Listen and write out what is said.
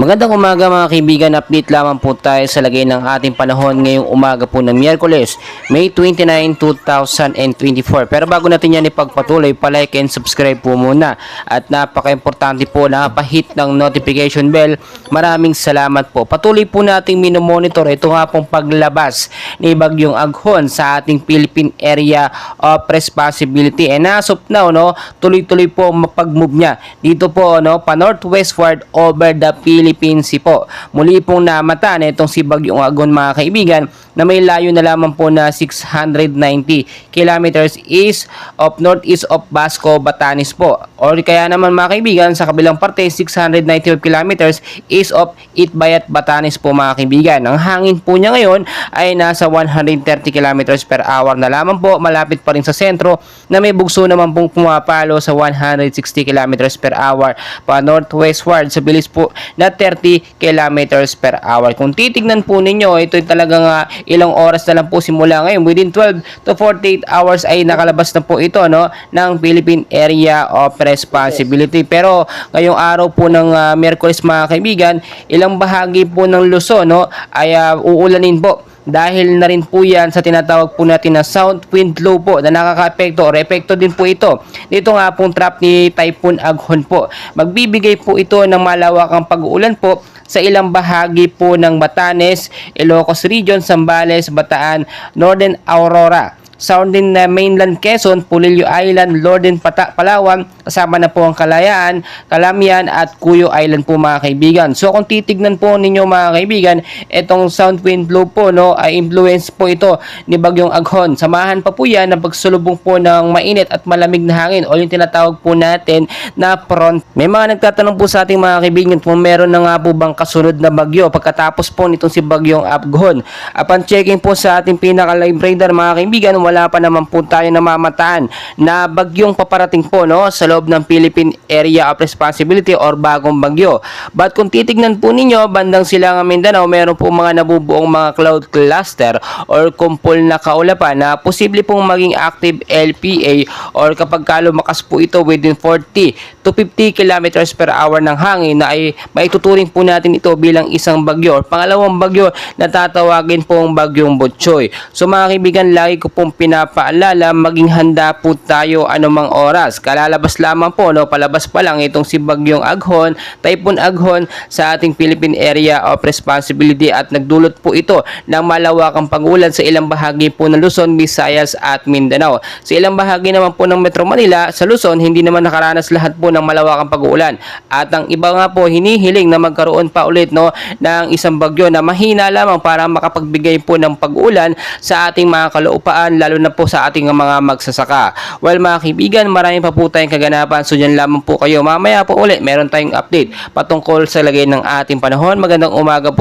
Magandang umaga mga kaibigan, update lamang po tayo sa lagay ng ating panahon ngayong umaga po ng Miyerkules, May 29, 2024. Pero bago natin yan ipagpatuloy, palike and subscribe po muna. At napaka-importante po na pa-hit ng notification bell. Maraming salamat po. Patuloy po nating minomonitor ito nga pong paglabas ni Bagyong Aghon sa ating Philippine Area of Responsibility. And as of now, tuloy-tuloy po mapag-move niya dito po pa-northwestward over the Philippine Sea po. Muli pong namata na itong si Bagyong Aghon mga kaibigan na may layo na lamang po na 690 kilometers east of northeast of Basco, Batanes po. Or kaya naman mga kaibigan sa kabilang parte 695 kilometers east of Itbayat, Batanes po mga kaibigan. Ang hangin po niya ngayon ay nasa 130 kilometers per hour na lamang po, malapit pa rin sa sentro na may bugso naman pong pumapalo sa 160 kilometers per hour pa northwestward sa bilis po na 30 kilometers per hour. Kung titignan po ninyo, ito ay talagang ilang oras na lang po simula ngayon. Within 12 to 48 hours ay nakalabas na po ito ng Philippine Area of Responsibility. Pero ngayong araw po ng Miyerkules mga kaibigan, ilang bahagi po ng Luzon ay uulanin po. Dahil na rin po yan sa tinatawag po natin na south wind low po na nakaka-epekto or epekto din po ito. Dito nga pong trap ni Typhoon Aghon po. Magbibigay po ito ng malawakang pag-uulan po sa ilang bahagi po ng Batanes, Ilocos Region, Zambales, Bataan, Northern Aurora, Southern Mainland Quezon, Pulilio Island, Northern Palawan, kasama na po ang Kalayaan, Calamian at Cuyo Island po mga kaibigan. So kung titignan po ninyo mga kaibigan, itong south wind blow po ay influence po ito ni Bagyong Aghon. Samahan pa po yan ng pagsulubong po ng mainit at malamig na hangin o yung tinatawag po natin na front. May mga nagtatanong po sa ating mga kaibigan kung meron na nga po bang kasunod na bagyo pagkatapos po nitong si Bagyong Aghon. Upon checking po sa ating pinaka-live radar mga kaibigan, wala pa naman po tayo namamataan na bagyong paparating po sa loob ng Philippine Area of Responsibility or bagong bagyo. But kung titignan po ninyo, bandang Silangang Mindanao, meron po mga nabubuong mga cloud cluster or kumpol na kaulapan na posible pong maging active LPA or kapag lumakas po ito within 40 to 50 kilometers per hour ng hangin na ay maituturing po natin ito bilang isang bagyo or pangalawang bagyo na tatawagin pong Bagyong Butchoy. So mga kaibigan, lagi ko pong pinapaalala, maging handa po tayo anumang oras. Kalalabas lamang po, palabas pa lang itong si Bagyong Aghon, Typhoon Aghon sa ating Philippine Area of Responsibility at nagdulot po ito ng malawakang pag-ulan sa ilang bahagi po ng Luzon, Visayas at Mindanao. Sa ilang bahagi naman po ng Metro Manila, sa Luzon, hindi naman nakaranas lahat po ng malawakang pag-ulan. At ang iba nga po, hinihiling na magkaroon pa ulit ng isang bagyo na mahina lamang para makapagbigay po ng pag-ulan sa ating mga kalupaan, lalo na po sa ating mga magsasaka. Well mga kaibigan, marami pa po tayong kaganapan, so dyan lamang po kayo. Mamaya po ulit, meron tayong update patungkol sa lagay ng ating panahon. Magandang umaga po.